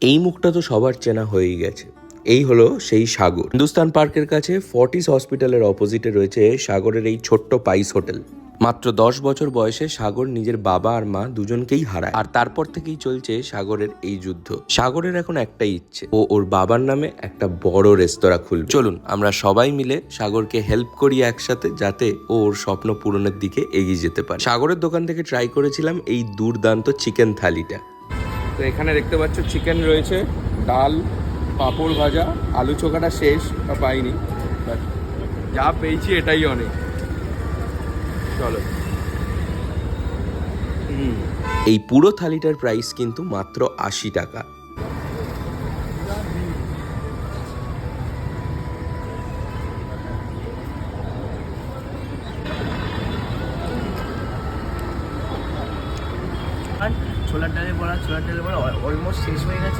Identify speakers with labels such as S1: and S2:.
S1: এই মুখটা তো সবার চেনা হয়েই গেছে। এই হলো সেই সাগর। হিন্দুস্তান পার্কের কাছে ফর্টিস হসপিটালের অপোজিটে রয়েছে সাগরের এই ছোট্ট পাইস হোটেল। মাত্র 10 বছর বয়সে সাগর নিজের বাবা আর মা দুজনকেই হারায়, আর তারপর থেকেই চলছে সাগরের এই যুদ্ধ। সাগরের এখন একটাই ইচ্ছে, ও ওর বাবার নামে একটা বড় রেস্তোরাঁ খুলবে। চলুন আমরা সবাই মিলে সাগরকে হেল্প করি একসাথে, যাতে ও ওর স্বপ্ন পূরণের দিকে এগিয়ে যেতে পারে। সাগরের দোকান থেকে ট্রাই করেছিলাম এই দুর্দান্ত চিকেন থালিটা।
S2: তো এখানে দেখতে পাচ্ছ চিকেন রয়েছে, ডাল, পাঁপড় ভাজা, আলু চোখাটা শেষ বা পাইনি, বাট যা পেয়েছি এটাই অনেক। চলো।
S1: এই পুরো থালিটার প্রাইস কিন্তু মাত্র 80 টাকা।
S3: ছোলার ডালের বড়া অলমোস্ট শেষ হয়ে গেছে।